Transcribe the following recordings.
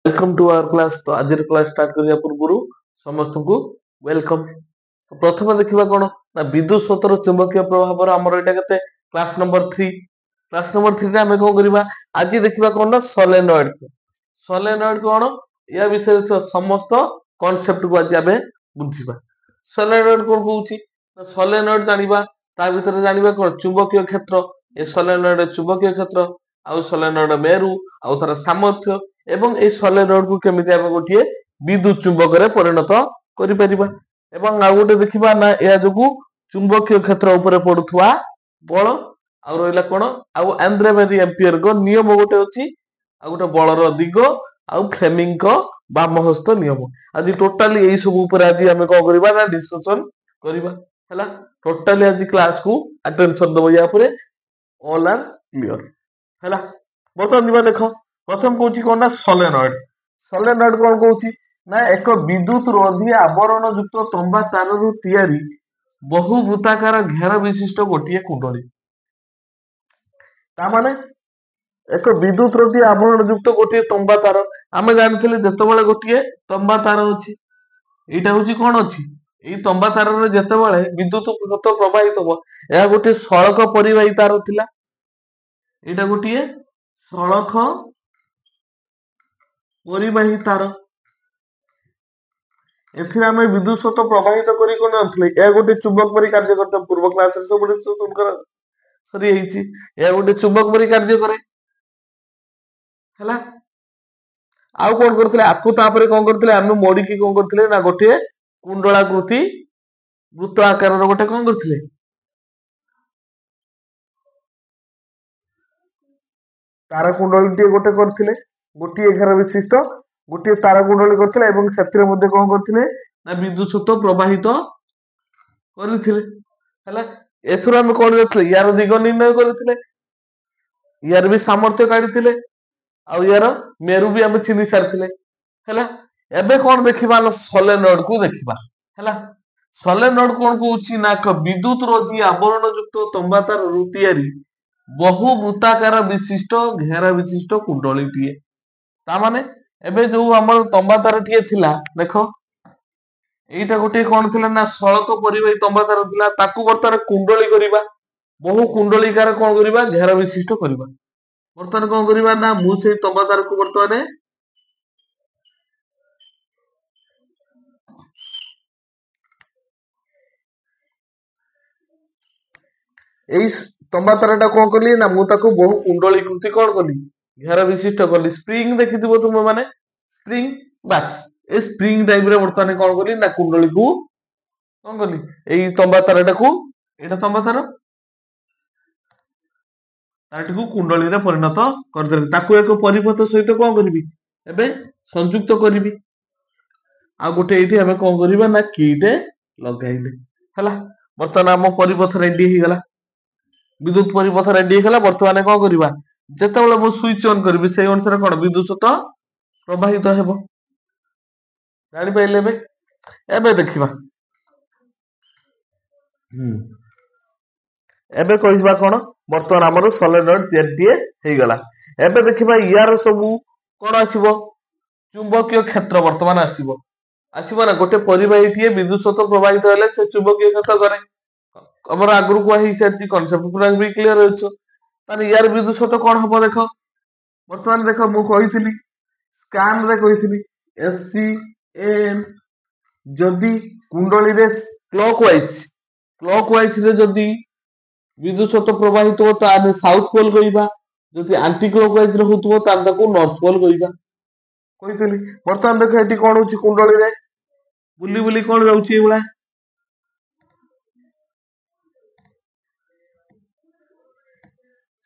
Welcome to our class. तो आज class start करिया पूर्व समस्त को वेलकम। तो प्रथम देखिबा कोन ना विद्युत स्रोतर चुंबकीय प्रभाव हमर एटा केते क्लास नंबर 3। क्लास नंबर 3 रे हमें कोन करिबा आज देखिबा कोन ना सोलेनॉइड। सोलेनॉइड कोन या विषय समस्त कांसेप्ट को आज आबे बुझिबा। सोलेनॉइड कोन कहूची सोलेनॉइड जानिबा ता भीतर जानिबा कोन चुंबकीय क्षेत्र ए सोलेनॉइड चुंबकीय क्षेत्र आउ सोलेनॉइड मेरु आउ तार सामर्थ्य एवं ए सोलेनॉइड को केमिति आबे गोटिए विद्युत चुंबक रे परिणत करि परिबा। एवं आ गोटे देखिबा ना या जगु चुंबकीय क्षेत्र ऊपर पडुथुवा बल आ रहिला कोन आउ एंड्रेवेरी एम्पियर को नियम गोटे अछि आ गोटे बलर दिग आउ फ्लेमिंग को बाम हस्त नियम। आज टोटली एई सब ऊपर आज हम को करबा ना डिस्कशन करबा हैला। टोटली आज क्लास को अटेंशन दबो या परे ऑल आर क्लियर हैला। बतन दिबा देखो प्रथम कहूची कोन ना सोलेनॉइड। सोलेनॉइड कोन कहूची ना एक विद्युत रोधी आवरण युक्त तंबा तार रु तयारी बहु वृत्ताकार घेर विशिष्ट गोटिए कुंडली। ता माने एक विद्युत रोधी आवरण युक्त गोटिए तंबा तार आमे जानथिले जेतेबेले गोटिए तंबा तार अछि एटा होची कोन अछि एई तंबा तार रे जेतेबेले विद्युत पथ प्रवाहित हो या गोटिए सड़क परिवाही तार थिला। एटा गोटिए सड़क परिवाही तार एथिरे आमे विद्युत स्रोत प्रवाहित करी कोन नथले ए गोटे चुंबक परि कार्य करते पूर्व क्लास रे सब डिस्कशन कर सरी हेची ए गोटे चुंबक परि कार्य करे हैला। आउ कोन करथिले आकु तापरे कोन करथिले आमे मोडी की कोन करथिले ना गोटे कुंडलाकृति वृत्त आकार रो गोटे कोन करथिले तार कुंडलीटी गोटे करथिले गोटी 11 विशिष्ट गोटे तार कुंडली करथिले एवं सेथिरे मध्ये कोन करथिले ना विद्युत स्रोत प्रवाहित करथिले हैला। एथुर हम कोन करथिले यार दिग निर्णय करथिले यार भी सामर्थ्य काढिथिले आ यार मेरु भी हम चिन्हि सारथिले हैला। एबे कोन देखिबा सोलेनॉइड को देखिबा हैला। सोलेनॉइड कोन कहूची ना एक विद्युत रोधी आवरण युक्त तंबा तार रु तयारी बहु वृत्ताकार विशिष्ट घेरा विशिष्ट कुंडलीटिए। ता माने एबे जो हमर तंबा तार टिए थिला देखो एइटा गोटे कोन थिला ना सड़क परिवाही तंबा तार थिला ताकू बर्तन कुंडली करिबा बहु कुंडलीकार कोन करिबा घेरा विशिष्ट करिबा। बर्तन कोन करिबा ना मु सेई तंबा तार को बर्तन एई तंबा तारटा कोन करली ना मु ताकू बहु कुंडली कृति कोन करली घेरा विशिष्ट करली। स्प्रिंग देखिथिबो तुम माने स्प्रिंग बास ए स्प्रिंग टाइप रे बर्तन कोन करली ना कुंडली को कोन करली एई तंबा तारटा को एटा तंबा तार तारटिकु कुंडली रे परिणत कर देली ताकू एक परिपथ सहित कोन करबी एबे संयुक्त करबी आ गोटे एठी हमें कोन करबा ना कीटे लगाइले हैला। बर्तन हम परिपथ रेडी हे गेला विद्युत परिपथ रेडी हे गेला। वर्तमान कोन करबा जेतेबेले मु स्विच ऑन करबी सेई अनुसार कोन विद्युत स्रोत प्रवाहित हेबो जानि पाइले। एबे देखिबा एबे कहिबा कोन वर्तमान हमर सोलेनॉइड तयारीटिए हे गेला। एबे देखिबा यार सबु कोन आसीबो चुंबकीय क्षेत्र वर्तमान आसीबो आसीबो ना गोटे परिवाहीटिए विद्युत स्रोत प्रवाहित हेले से चुंबकीय क्षेत्र करे हमर आगुरु को ही सेति कांसेप्ट पूरा भी क्लियर होइछो। ताने यार विद्युत स्रोत कोन हबो देखो वर्तमान देखो मु कहिथिली स्कैन रे कहिथिली एससी एन जदि कुंडली रे क्लॉकवाइज रे जदि विद्युत स्रोत प्रवाहित हो ताने साउथ पोल कहिबा जदि एंटी क्लॉकवाइज रे होतबो ताने ताको नॉर्थ पोल कहिबा कहिथिली। वर्तमान देखो एटी कोन होची कुंडली रे बुली बुली कोन जाउची एबला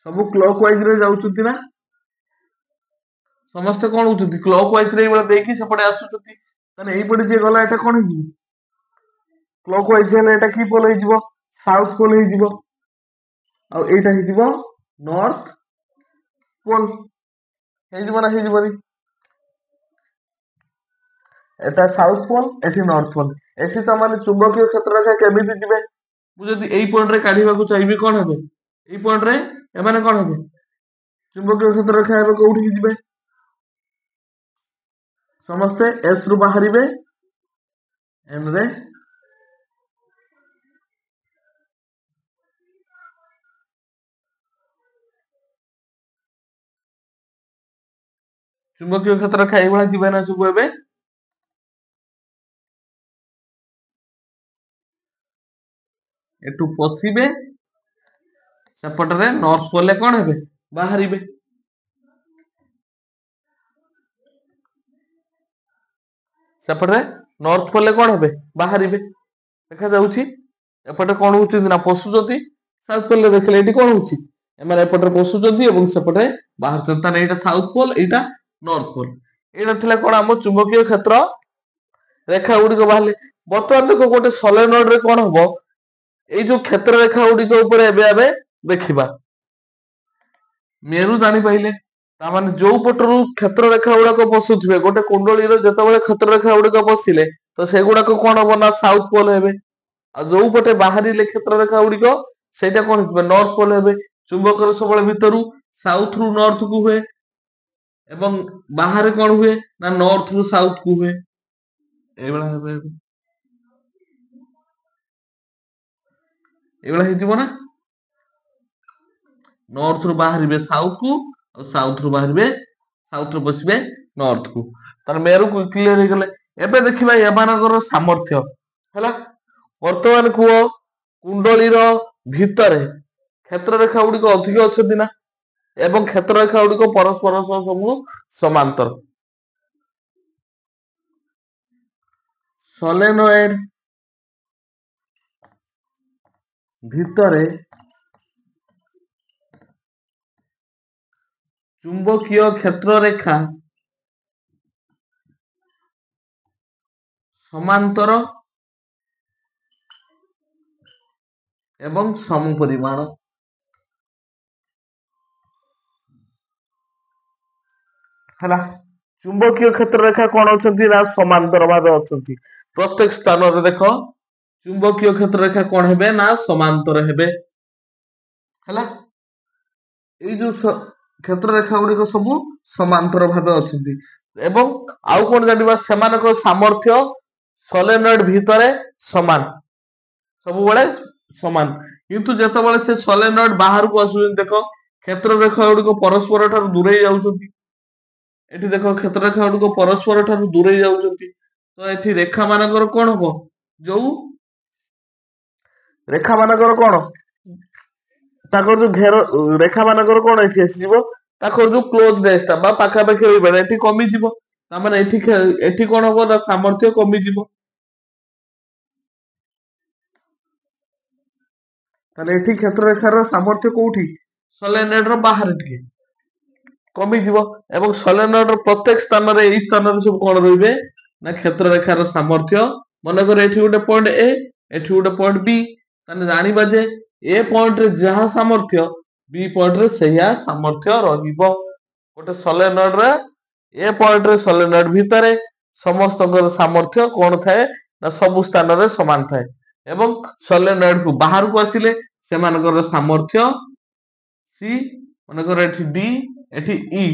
सब क्लॉकवाइज रे जाउचुती ना समस्त कोन होचुती क्लॉकवाइज रे एबला देखि सपडे आसुचुती ताने एई पडी जे गला एटा कोन हिजी क्लॉकवाइज हेले एटा की पोल हिजिबो साउथ पोल हिजिबो आ एटा हिजिबो नॉर्थ पोल हिजिबो ना हिजिबोनी एटा साउथ पोल एठी नॉर्थ पोल एठी त माने चुंबकीय क्षेत्र रे केमिति जिवे मु जदि एई पॉइंट रे काढीबा को चाहिबी कोन हेबे एई पॉइंट रे एमाने कोन हेबे चुंबकीय क्षेत्र रे हेबे कोउठी जिवे ସମସ୍ତେ S ରୁ ବାହାରିବେ N ରେ ଚୁମ୍ବକୀୟ କ୍ଷେତ୍ର ରେଖା ଏଇଭଳିଆ ଯିବେ ନା ସବୁ ଏବେ ଏଠୁ ପଶିବେ ସେପଟରେ ନର୍ଥ ପୋଲରେ କଣ ହେବେ ବାହାରିବେ ସେପଟରେ ନର୍ଥ ପୋଲରେ କଣ ହେବେ ବାହାରିବେ ଦେଖାଯାଉଛି ଏପଟେ କଣ ହଉଛନ୍ତି ନା ପଶୁଛନ୍ତି ସାଉଥ ପୋଲରେ ଦେଖିଲେ ଏଠି କଣ ହଉଛି ଏମାନେ ଏପଟରେ ପଶୁଛନ୍ତି ଏବଂ ସେପଟେ ବାହାରୁଛନ୍ତି ତାହେଲେ ଏଇଟା ସାଉଥ ପୋଲ ଏଇଟା ନର୍ଥ ପୋଲ ଏଇଟା ଥିଲା କଣ ଆମ ଚୁମ୍ବକୀୟ କ୍ଷେତ୍ର ରେଖା ଗୁଡିକ ବାହାରିଲେ ବର୍ତ୍ତମାନ ଦେଖ ଗୋଟେ ସଲେନଏଡରେ କଣ ହବ ଏଇ ଯୋଉ କ୍ଷେତ୍ର ରେଖା ଗୁଡିକ ଉପରେ ଏବେ ଆମେ ଦେଖିବା ମେରୁ ଜାଣିପାରିଲେ ତାମାନେ ଯୋଉ ପଟରୁ କ୍ଷେତ୍ର ରେଖା ଗୁଡାକ ପଶୁଥିବେ ଗୋଟେ କୁଣ୍ଡଳୀର ଯେତେବେଳେ କ୍ଷେତ୍ର ରେଖା ଗୁଡିକ ପଶିଲେ ତ ସେଗୁଡାକ କଣ ହବ ନା ସାଉଥ ପୋଲ ହେବେ ଆଉ ଯୋଉ ପଟେ ବାହାରିଲେ କ୍ଷେତ୍ର ରେଖା ଗୁଡିକ ସେଇଟା କଣ ହେଇଥିବ ନର୍ଥ ପୋଲ ହେବେ ଚୁମ୍ବକର ସବୁବେଳେ ଭିତରୁ ସାଉଥ ରୁ ନର୍ଥ କୁ ହୁଏ ଏବଂ ବାହାରେ କଣ ହୁଏ ନା ନର୍ଥ ରୁ ସାଉଥ କୁ ହୁଏ ଏଇଭଳିଆ ହେବେ ଏଇଭଳିଆ ହେଇଯିବ ନା ନର୍ଥ ରୁ ବାହାରିବେ ସାଉଥ କୁ ଆଉ ସାଉଥ ରୁ ବାହାରିବେ ସାଉଥ ରୁ ପଶିବେ ନର୍ଥ କୁ ତାର ମେରୁକୁ କ୍ଲିୟର ହେଇଗଲେ ଏବେ ଦେଖିବା ଏମାନଙ୍କର ସାମର୍ଥ୍ୟ ହେଲା ବର୍ତ୍ତମାନ କୁହ କୁଣ୍ଡଳୀର ଭିତରେ କ୍ଷେତ୍ର ରେଖା ଗୁଡିକ ଅଧିକ ଅଛନ୍ତି ନା ଏବଂ କ୍ଷେତ୍ର ରେଖା ଗୁଡିକ ପରସ୍ପର ସହ ସବୁ ସମାନ୍ତର ସଲେନଏଡ ଭିତରେ ଚୁମ୍ବକୀୟ କ୍ଷେତ୍ର ରେଖା ସମାନ୍ତର ଏବଂ ସମପରିମାଣ ହେଲା ଚୁମ୍ବକୀୟ କ୍ଷେତ୍ର ରେଖା କଣ ଅଛନ୍ତି ନା ସମାନ୍ତର ଭାବେ ଅଛନ୍ତି ପ୍ରତ୍ୟେକ ସ୍ଥାନରେ ଦେଖ ଚୁମ୍ବକୀୟ କ୍ଷେତ୍ର ରେଖା କଣ ହେବେ ନା ସମାନ୍ତର ହେବେ ହେଲା ଏଇ ଯୋଉ କ୍ଷେତ୍ର ରେଖା ଗୁଡିକ ସବୁ ସମାନ୍ତର ଭାବେ ଅଛନ୍ତି ଏବଂ ଆଉ କଣ ଜାଣିବା ସେମାନଙ୍କ ସାମର୍ଥ୍ୟ ସଲେନଏଡ ଭିତରେ ସମାନ ସବୁବେଳେ ସମାନ କିନ୍ତୁ ଯେତେବେଳେ ସେ ସଲେନଏଡ ବାହାରକୁ ଆସୁଛନ୍ତି ଦେଖ କ୍ଷେତ୍ର ରେଖା ଗୁଡିକ ପରସ୍ପର ଠାରୁ ଦୂରେଇ ଯାଉଛନ୍ତି ଏଠି ଦେଖ କ୍ଷେତ୍ର ରେଖା ଗୁଡିକ ପରସ୍ପର ଠାରୁ ଦୂରେଇ ଯାଉଛନ୍ତି ତ ଏଠି ରେଖା ମାନଙ୍କର କଣ ହବ ଯୋଉ ରେଖା ମାନଙ୍କର କଣ ତାଙ୍କର ଯୋଉ ଘେର ରେଖା ମାନଙ୍କର କଣ ଏଠି ଆସିଯିବ ତାଙ୍କର ଯୋଉ କ୍ଲୋଜନେସ ଟା ବା ପାଖାପାଖି ରହିବା ଏଠି କମିଯିବ ତାମାନେ ଏଠି କଣ ହବ ନା ସାମର୍ଥ୍ୟ କମିଯିବ ତାହେଲେ ଏଠି କ୍ଷେତ୍ର ରେଖାର ସାମର୍ଥ୍ୟ କୋଉଠି ସଲେନଏଡ ର ବାହାରେ ଟିକେ କମିଯିବ ଏବଂ ସଲେନଏଡ ର ପ୍ରତ୍ୟେକ ସ୍ଥାନରେ ଏଇ ସ୍ଥାନରେ ସବୁ କଣ ରହିବେ ନା କ୍ଷେତ୍ର ରେଖାର ସାମର୍ଥ୍ୟ ମନେକର ଏଠି ଗୋଟେ ପଏଣ୍ଟ ଏ ଏଠି ଗୋଟେ ପଏଣ୍ଟ ବି ତାହେଲେ ଜାଣିବା ଯେ ଏ ପଏଣ୍ଟ ରେ ଯାହା ସାମର୍ଥ୍ୟ ବି ପଏଣ୍ଟ ରେ ସେଇଆ ସାମର୍ଥ୍ୟ ରହିବ ଗୋଟେ ସଲେନଏଡ ରେ ଏ ପଏଣ୍ଟ ରେ ସଲେନଏଡ ଭିତରେ ସମସ୍ତଙ୍କର ସାମର୍ଥ୍ୟ କଣ ଥାଏ ନା ସବୁ ସ୍ଥାନରେ ସମାନ ଥାଏ ଏବଂ ସଲେନଏଡ କୁ ବାହାରକୁ ଆସିଲେ ସେମାନଙ୍କର ସାମର୍ଥ୍ୟ ସି ମନେକର ଏଠି ଡି ଏଠି ଇ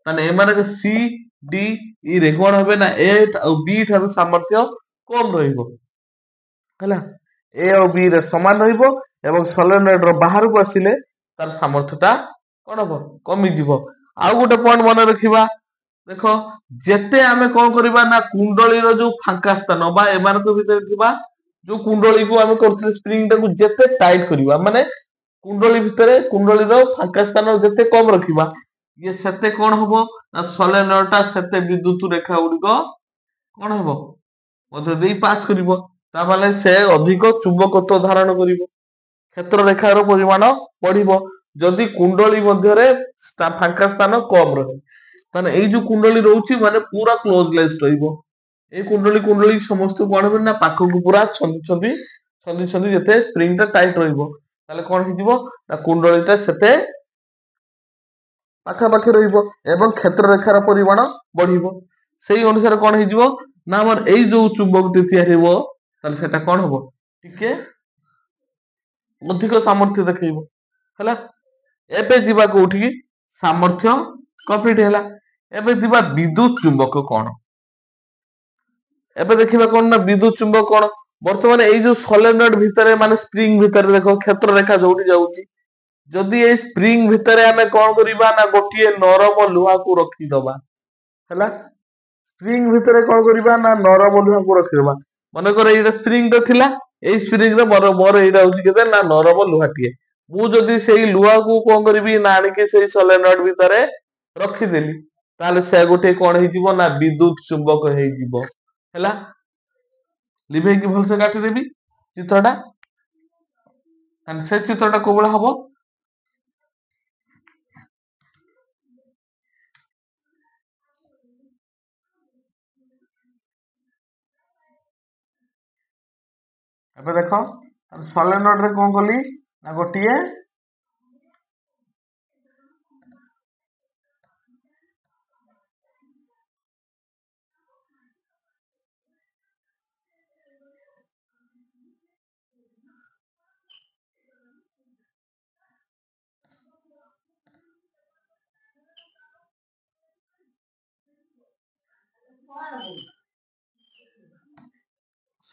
ମାନେ ଏମାନଙ୍କ ସି ଡି ଇ ରେ କଣ হবে ନା ଏ ଆଉ ବି ଠାରୁ ସାମର୍ଥ୍ୟ କମ ରହିବ ହେଲା ଏ ଆଉ ବି ରେ ସମାନ ରହିବ ଏବଂ ସଲେନଏଡ ର ବାହାରକୁ ଆସିଲେ ତାର ସାମର୍ଥ୍ୟ ଟା କଣ ହବ କମିଯିବ ଆଉ ଗୋଟେ ପଏଣ୍ଟ ମନେ ରଖିବା ଦେଖ ଯେତେ ଆମେ କଣ କରିବା ନା କୁଣ୍ଡଳୀର ଯୋଉ ଫାଙ୍କା ସ୍ଥାନ ବା ଏମାନଙ୍କ ଭିତରେ ଥିବା ଯୋଉ କୁଣ୍ଡଳୀକୁ ଆମେ କରୁଥିଲେ ସ୍ପ୍ରିଙ୍ଗ ଟାକୁ ଯେତେ ଟାଇଟ କରିବା ମାନେ କୁଣ୍ଡଳୀ ଭିତରେ କୁଣ୍ଡଳୀର ଫାଙ୍କା ସ୍ଥାନ ଯେତେ କମ ରଖିବା ଇଏ ସେତେ କଣ ହବ ନା ସଲେନଏଡ ଟା ସେତେ ବିଦ୍ୟୁତ ରେଖା ଗୁଡିକ କଣ ହବ ମଧ୍ୟ ଦେଇ ପାସ୍ କରିବ ତା ମାନେ ସେ ଅଧିକ ଚୁମ୍ବକତ୍ୱ ଧାରଣ କରିବ କ୍ଷେତ୍ର ରେଖାର ପରିମାଣ ବଢିବ ଯଦି କୁଣ୍ଡଳୀ ମଧ୍ୟରେ ଫାଙ୍କା ସ୍ଥାନ କମ ରହେ ମାନେ ଏଇ ଯୋଉ କୁଣ୍ଡଳୀ ରହୁଛି ମାନେ ପୁରା କ୍ଲୋଜଲେସ୍ ରହିବ ଏଇ କୁଣ୍ଡଳୀ ସମସ୍ତଙ୍କୁ କଣ ହବ ନା ପାଖକୁ ପୁରା ଛନ୍ଦି ଯେତେ ସ୍ପ୍ରିଙ୍ଗ ଟା ଟାଇଟ ରହିବ ତାହେଲେ କଣ ହେଇଯିବ ନା କୁଣ୍ଡଳୀ ଟା ସେତେ ପାଖାପାଖି ରହିବ ଏବଂ କ୍ଷେତ୍ର ରେଖାର ପରିମାଣ ବଢିବ ସେଇ ଅନୁସାରେ କଣ ହେଇଯିବ ନା ଆମର ଏଇ ଯୋଉ ଚୁମ୍ବକଟି ତିଆରି ହବ ତାହେଲେ ସେଟା କଣ ହବ ଟିକେ ଅଧିକ ସାମର୍ଥ୍ୟ ଦେଖେଇବ ହେଲା ଏବେ ଯିବା କୋଉଠିକି ସାମର୍ଥ୍ୟ କମ୍ପ୍ଲିଟ ହେଲା ଏବେ ଯିବା ବିଦ୍ୟୁତ ଚୁମ୍ବକ କଣ ଏବେ ଦେଖିବା କଣ ନା ବିଦ୍ୟୁତ ଚୁମ୍ବକ କଣ ବର୍ତ୍ତମାନ ଏଇ ଯୋଉ ସୋଲେନଏଡ ଭିତରେ ମାନେ ସ୍ପ୍ରିଙ୍ଗ ଭିତରେ ଦେଖ କ୍ଷେତ୍ର ରେଖା ଯୋଉଠି ଯାଉଛି ଯଦି ଏଇ ସ୍ପ୍ରିଙ୍ଗ ଭିତରେ ଆମେ କଣ କରିବା ନା ଗୋଟିଏ ନରମ ଲୁହାକୁ ରଖିଦବା ହେଲା ସ୍ପ୍ରିଙ୍ଗ ଭିତରେ କଣ କରିବା ନା ନରମ ଲୁହାକୁ ରଖିଦବା ମନେକର ଏଇଟା ସ୍ପ୍ରିଙ୍ଗ ଟା ଥିଲା ଏଇ ସ୍ପ୍ରିଙ୍ଗ ରେ ମୋର ଏଇଟା ହଉଛି କେତେ ନା ନରମ ଲୁହାଟିଏ ମୁଁ ଯଦି ସେଇ ଲୁହାକୁ କଣ କରିବି ନା ଆଣିକି ସେଇ ସୋଲେନଏଡ ଭିତରେ ରଖିଦେଲି ତାହେଲେ ସେ ଗୋଟେ କଣ ହେଇଯିବ ନା ବିଦ୍ୟୁତ ଚୁମ୍ବକ ହେଇଯିବ ହେଲା ଲିଭେଇକି ଭଲସେ କାଟିଦେବି ଚିତ୍ରଟା ସେ ଚିତ୍ରଟା କୋଉ ଭଳିଆ ହବ ଏବେ ଦେଖ ସୋଲେନଏଡ ରେ କଣ କଲି ନା ଗୋଟିଏ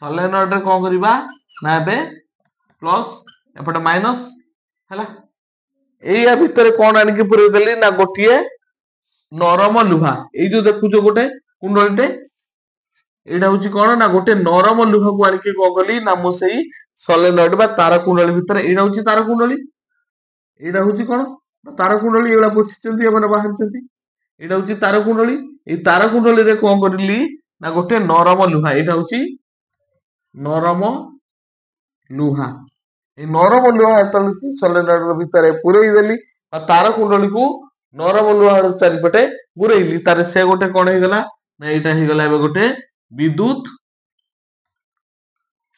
ସୋଲେନଏଡ ରେ କଣ କରିବା ନା ଏବେ ପ୍ଲସ୍ ଏପଟେ ମାଇନସ୍ ହେଲା ଏଇଆ ଭିତରେ କଣ ଆଣିକି ପୁରେଇ ଦେଲି ନା ଗୋଟିଏ ନରମ ଲୁହା ଏଇ ଯୋଉ ଦେଖୁଛ ଗୋଟେ କୁଣ୍ଡଳୀଟେ ଏଇଟା ହଉଛି କଣ ନା ଗୋଟେ ନରମ ଲୁହାକୁ ଆଣିକି କଣ କଲି ନା ମୁଁ ସେଇ ସୋଲେନଏଡ ବା ତାର କୁଣ୍ଡଳୀ ଭିତରେ ଏଇଟା ହଉଛି ତାର କୁଣ୍ଡଳୀ ଏଇଟା ହଉଛି କଣ ତାର କୁଣ୍ଡଳୀ ଏଇଗୁଡା ପୋଷିଛନ୍ତି ଏମାନେ ବାହାରିଛନ୍ତି ଏଇଟା ହଉଛି ତାର କୁଣ୍ଡଳୀ ଏଇ ତାର କୁଣ୍ଡଳୀରେ କଣ କରିଲି ନା ଗୋଟେ ନରମ ଲୁହା ଏଇଟା ହଉଛି ନରମ ଲୁହା এই ନରମ ଲୁହା ଯେତେବେଳେ ସୋଲେନଏଡ ଭିତରେ ପୁରେଇ ଦେଲି ବା ତାର କୁଣ୍ଡଳୀକୁ ନରମ ଲୁହାର ଚାରିପଟେ ପୁରେଇଲି ତାର ସେ ଗୋଟେ କଣ ହେଇଗଲା ନା ଏଇଟା ହେଇଗଲା ଏବେ ଗୋଟେ ବିଦ୍ୟୁତ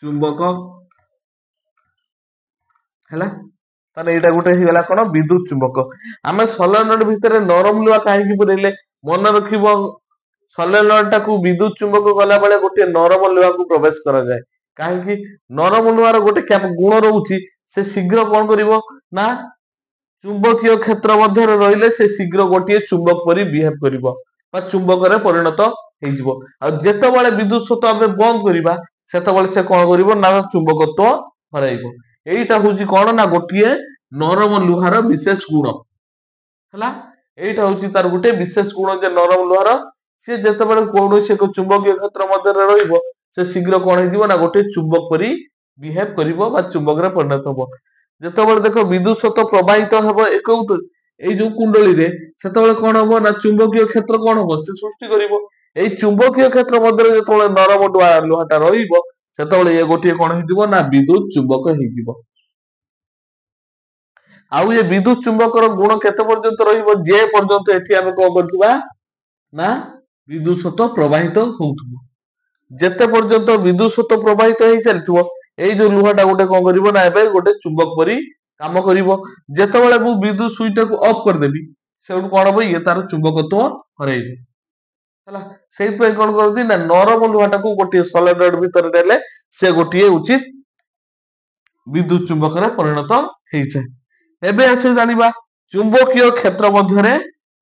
ଚୁମ୍ବକ ହେଲା ତାହେଲେ ଏଇଟା ଗୋଟେ ହେଇଗଲା କଣ ବିଦ୍ୟୁତ ଚୁମ୍ବକ ଆମେ ସୋଲେନଏଡ ଭିତରେ ନରମ ଲୁହା କାହିଁକି ପୁରେଇଲେ ମନେ ରଖିବ ସୋଲେନଏଡ ଟାକୁ ବିଦ୍ୟୁତ ଚୁମ୍ବକ କଲା ବେଳେ ଗୋଟେ ନରମ ଲୁହାକୁ ପ୍ରବେଶ କରାଯାଏ କାହିଁକି ନରମ ଲୁହାର ଗୋଟେ ଗୁଣ ରହୁଛି ସେ ଶୀଘ୍ର କଣ କରିବ ନା ଚୁମ୍ବକୀୟ କ୍ଷେତ୍ର ମଧ୍ୟରେ ରହିଲେ ସେ ଶୀଘ୍ର ଗୋଟିଏ ଚୁମ୍ବକ ପରି ବିହେଭ କରିବ ବା ଚୁମ୍ବକରେ ପରିଣତ ହେଇଯିବ ଆଉ ଯେତେବେଳେ ବିଦ୍ୟୁତ ସ୍ରୋତ ଆମେ ବନ୍ଦ କରିବା ସେତେବେଳେ ସେ କଣ କରିବ ନା ଚୁମ୍ବକତ୍ଵ ହରାଇବ ଏଇଟା ହଉଛି କଣ ନା ଗୋଟିଏ ନରମ ଲୁହାର ବିଶେଷ ଗୁଣ ହେଲା ଏଇଟା ହଉଛି ତାର ଗୋଟେ ବିଶେଷ ଗୁଣ ଯେ ନରମ ଲୁହାର ସିଏ ଯେତେବେଳେ କୌଣସି ଏକ ଚୁମ୍ବକୀୟ କ୍ଷେତ୍ର ମଧ୍ୟରେ ରହିବ ସେ ଶୀଘ୍ର କଣ ହେଇଯିବ ନା ଗୋଟେ ଚୁମ୍ବକ ପରି ବିହେଭ କରିବ ବା ଚୁମ୍ବକରେ ପରିଣତ ହବ ଯେତେବେଳେ ଦେଖ ବିଦ୍ୟୁତ ସ୍ରୋତ ପ୍ରବାହିତ ହେବ ଏଇ ଯୋଉ କୁଣ୍ଡଳୀରେ ସେତେବେଳେ କଣ ହବ ନା ଚୁମ୍ବକୀୟ କ୍ଷେତ୍ର କଣ ହବ ସେ ସୃଷ୍ଟି କରିବ ଏଇ ଚୁମ୍ବକୀୟ କ୍ଷେତ୍ର ମଧ୍ୟରେ ଯେତେବେଳେ ନରମ ଲୁହାଟା ରହିବ ସେତେବେଳେ ଇଏ ଗୋଟିଏ କଣ ହେଇଯିବ ନା ବିଦ୍ୟୁତ ଚୁମ୍ବକ ହେଇଯିବ ଆଉ ଏ ବିଦ୍ୟୁତ ଚୁମ୍ବକର ଗୁଣ କେତେ ପର୍ଯ୍ୟନ୍ତ ରହିବ ଯେ ପର୍ଯ୍ୟନ୍ତ ଏଠି ଆମେ କଣ କରୁଥିବା ନା ବିଦ୍ୟୁତ ସ୍ରୋତ ପ୍ରବାହିତ ହଉଥିବ ଯେତେ ପର୍ଯ୍ୟନ୍ତ ବିଦ୍ୟୁତ ସ୍ରୋତ ପ୍ରବାହିତ ହେଇ ଚାଲିଥିବ ଏଇ ଯୋଉ ଲୁହାଟା ଗୋଟେ କଣ କରିବ ନା ଏବେ ଗୋଟେ ଚୁମ୍ବକ ପରି କାମ କରିବ ଯେତେବେଳେ ମୁଁ ବିଦ୍ୟୁତ ସୁଇଚଟାକୁ ଅଫ୍ କରିଦେବି ସେଠୁ କଣ ହବ ଇଏ ତାର ଚୁମ୍ବକତ୍ଵ ହରାଇବ ହେଲା ସେଇଥିପାଇଁ କଣ କରନ୍ତି ନା ନରମ ଲୁହାଟାକୁ ଗୋଟିଏ ସୋଲେନଏଡ ଭିତରେ ନେଲେ ସେ ଗୋଟିଏ ଉଚିତ ବିଦ୍ୟୁତ ଚୁମ୍ବକରେ ପରିଣତ ହେଇଯାଏ ଏବେ ଆସେ ଜାଣିବା ଚୁମ୍ବକୀୟ କ୍ଷେତ୍ର ମଧ୍ୟରେ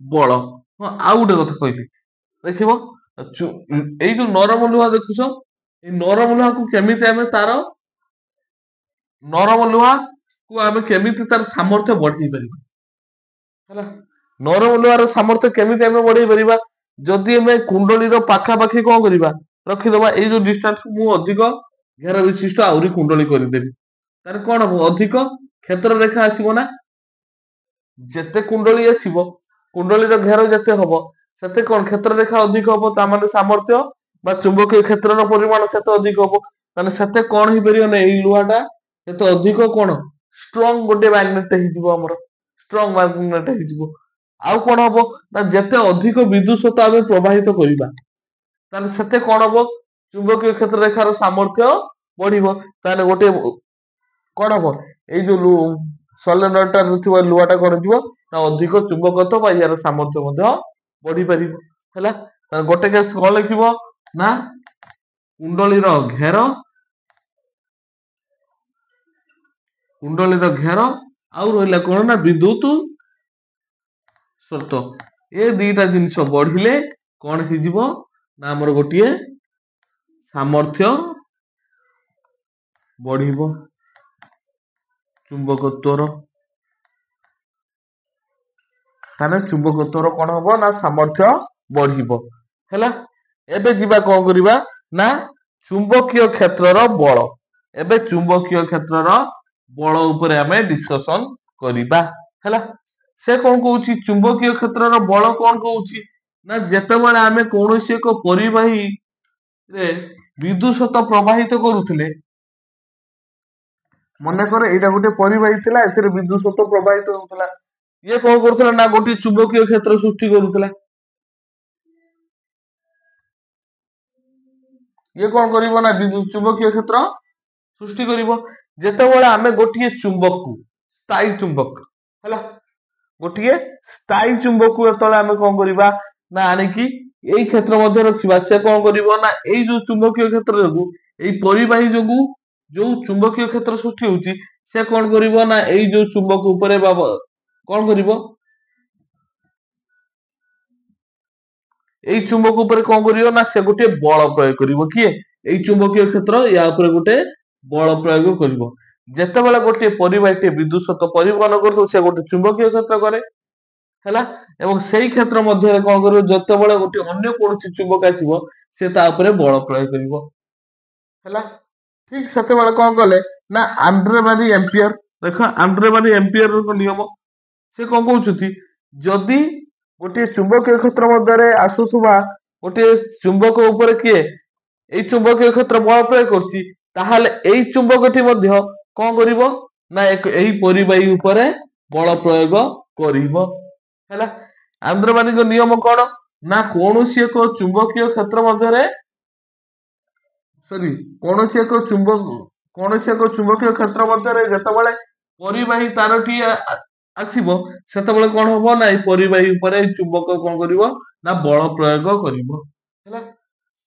ବଳ ହଁ ଆଉ ଗୋଟେ କଥା କହିବି ଦେଖିବ ଏଇ ଯୋଉ ନରମ ଲୁହା ଦେଖୁଛ ଏଇ ନରମ ଲୁହାକୁ କେମିତି ଆମେ ତାର ନରମ ଲୁହାକୁ ଆମେ କେମିତି ତାର ସାମର୍ଥ୍ୟ ବଢେଇ ପାରିବା ହେଲା ନରମ ଲୁହାର ସାମର୍ଥ୍ୟ କେମିତି ଆମେ ବଢେଇ ପାରିବା ଯଦି ଆମେ କୁଣ୍ଡଳୀର ପାଖାପାଖି କଣ କରିବା ରଖିଦବା ଏଇ ଯୋଉ ଡିଷ୍ଟାନ୍ସ ମୁଁ ଅଧିକ ଘେର ବିଶିଷ୍ଟ ଆହୁରି କୁଣ୍ଡଳୀ କରିଦେବି ତାର କଣ ହବ ଅଧିକ କ୍ଷେତ୍ର ରେଖା ଆସିବ ନା ଯେତେ କୁଣ୍ଡଳୀ ଆସିବ କୁଣ୍ଡଳୀର ଘେର ଯେତେ ହବ ସେତେ କଣ କ୍ଷେତ୍ର ରେଖା ଅଧିକ ହବ ତା ମାନେ ସାମର୍ଥ୍ୟ ବା ଚୁମ୍ବକୀୟ କ୍ଷେତ୍ରର ପରିମାଣ ସେତେ ଅଧିକ ହବ ତାହେଲେ ସେତେ କଣ ହେଇପାରିବ ନା ଏଇ ଲୁହାଟା ସେତେ ଅଧିକ କଣ ଷ୍ଟ୍ରଙ୍ଗ ଗୋଟେ ମ୍ୟାଗନେଟ ହେଇଯିବ ଆମର ଷ୍ଟ୍ରଙ୍ଗ ମ୍ୟାଗନେଟ ହେଇଯିବ ଆଉ କଣ ହବ ନା ଯେତେ ଅଧିକ ବିଦ୍ୟୁତ ସ୍ରୋତ ଆମେ ପ୍ରବାହିତ କରିବା ତାହେଲେ ସେତେ କଣ ହବ ଚୁମ୍ବକୀୟ କ୍ଷେତ୍ର ରେଖାର ସାମର୍ଥ୍ୟ ବଢିବ ତାହେଲେ ଗୋଟେ କଣ ହବ ଏଇ ଯୋଉ ସୋଲେନଏଡ ଥିବା ଲୁହାଟା କଣ ଯିବ ନା ଅଧିକ ଚୁମ୍ବକତ୍ଵ ବା ଏହାର ସାମର୍ଥ୍ୟ ମଧ୍ୟ ବଢିପାରିବ ହେଲା ଗୋଟେ କେସ୍ କଣ ଲେଖିବ ନା କୁଣ୍ଡଳୀର ଘେର କୁଣ୍ଡଳୀର ଘେର ଆଉ ରହିଲା କଣ ନା ବିଦ୍ୟୁତ ସ୍ରୋତ ଏ ଦିଟା ଜିନିଷ ବଢିଲେ କଣ ହେଇଯିବ ନା ଆମର ଗୋଟିଏ ସାମର୍ଥ୍ୟ ବଢିବ, ଚୁମ୍ବକତ୍ୱର ତାହେଲେ ଚୁମ୍ବକତ୍ୱର କଣ ହବ ନା ସାମର୍ଥ୍ୟ ବଢିବ ହେଲା। ଏବେ ଯିବା କଣ କରିବା ନା ଚୁମ୍ବକୀୟ କ୍ଷେତ୍ରର ବଳ। ଏବେ ଚୁମ୍ବକୀୟ କ୍ଷେତ୍ରର ବଳ ଉପରେ ଆମେ ଡିସ୍କସନ କରିବା ହେଲା। ସେ କଣ କହୁଛି ଚୁମ୍ବକୀୟ କ୍ଷେତ୍ରର ବଳ କଣ କହୁଛି ନା ଯେତେବେଳେ ଆମେ କୌଣସି ଏକ ପରିବାହୀରେ ବିଦ୍ୟୁତ ପ୍ରବାହିତ କରୁଥିଲେ, ମନେକର ଏଇଟା ଗୋଟେ ପରିବାହୀ ଥିଲା, ଏଥିରେ ବିଦ୍ୟୁତ ପ୍ରବାହିତ ହଉଥିଲା, ଇଏ କଣ କରୁଥିଲା ନା ଗୋଟେ ଚୁମ୍ବକୀୟ କ୍ଷେତ୍ର ସୃଷ୍ଟି କରୁଥିଲା। ଇଏ କଣ କରିବ ନା ଚୁମ୍ବକୀୟ କ୍ଷେତ୍ର ସୃଷ୍ଟି କରିବ। ଯେତେବେଳେ ଆମେ ଗୋଟିଏ ଚୁମ୍ବକକୁ ସ୍ଥାୟୀ ଚୁମ୍ବକ ହେଲା, ଗୋଟିଏ ସ୍ଥାୟୀ ଚୁମ୍ବକକୁ ଯେତେବେଳେ ଆମେ କଣ କରିବା ନା ଆଣିକି ଏଇ କ୍ଷେତ୍ର ମଧ୍ୟ ରଖିବା, ସେ କଣ କରିବ ନା ଏଇ ଯୋଉ ଚୁମ୍ବକୀୟ କ୍ଷେତ୍ର ଯୋଗୁ, ଏଇ ପରିବାହୀ ଯୋଗୁ ଯୋଉ ଚୁମ୍ବକୀୟ କ୍ଷେତ୍ର ସୃଷ୍ଟି ହଉଛି, ସେ କଣ କରିବ ନା ଏଇ ଯୋଉ ଚୁମ୍ବକ ଉପରେ କଣ କରିବ, ଏଇ ଚୁମ୍ବକ ଉପରେ କଣ କରିବ ନା ସେ ଗୋଟେ ବଳ ପ୍ରୟୋଗ କରିବ। କିଏ? ଏଇ ଚୁମ୍ବକୀୟ କ୍ଷେତ୍ର ୟା ଉପରେ ଗୋଟେ ବଳ ପ୍ରୟୋଗ କରିବ। ଯେତେବେଳେ ଗୋଟିଏ ପରିବାହୀଟିଏ ବିଦ୍ୟୁତ ପରିବହନ କରୁଥିବ, ସେ ଗୋଟେ ଚୁମ୍ବକୀୟ କ୍ଷେତ୍ର କରେ ହେଲା, ଏବଂ ସେଇ କ୍ଷେତ୍ର ମଧ୍ୟରେ କଣ କରିବ, ଯେତେବେଳେ ଗୋଟେ ଅନ୍ୟ କୌଣସି ଚୁମ୍ବକ ଆସିବ, ସେ ତା ଉପରେ ବଳ ପ୍ରୟୋଗ କରିବ ହେଲା। ଠିକ ସେତେବେଳେ କଣ କଲେ ନା ଆଣ୍ଡ୍ରେ ମାରି ଏମ୍ପିୟର, ଦେଖ ଆଣ୍ଡ୍ରେ ମାରି ଏମ୍ପିୟର ନିୟମ, ସେ କଣ କହୁଛନ୍ତି ଯଦି ଗୋଟିଏ ଚୁମ୍ବକୀୟ କ୍ଷେତ୍ର ମଧ୍ୟରେ ଆସୁଥିବା ଗୋଟିଏ ଚୁମ୍ବକ ଉପରେ କିଏ ଏଇ ଚୁମ୍ବକୀୟ କ୍ଷେତ୍ର ବଳ ପ୍ରୟୋଗ କରୁଛି, ତାହେଲେ ଏଇ ଚୁମ୍ବକଟି ମଧ୍ୟ କଣ କରିବ ନା ଏଇ ପରିବାହୀ ଉପରେ ବଳ ପ୍ରୟୋଗ କରିବ ହେଲା। ଆନ୍ଦ୍ରମାନିକ ନିୟମ କଣ ନା କୌଣସି ଏକ ଚୁମ୍ବକୀୟ କ୍ଷେତ୍ର ମଧ୍ୟରେ କୌଣସି ଏକ ଚୁମ୍ବକୀୟ କ୍ଷେତ୍ର ମଧ୍ୟରେ ଯେତେବେଳେ ପରିବାହୀ ତାରଟି ଆସିବ, ସେତେବେଳେ କଣ ହବ ନା ଏଇ ପରିବାହୀ ଉପରେ ଚୁମ୍ବକ କଣ କରିବ ନା ବଳ ପ୍ରୟୋଗ କରିବ ହେଲା।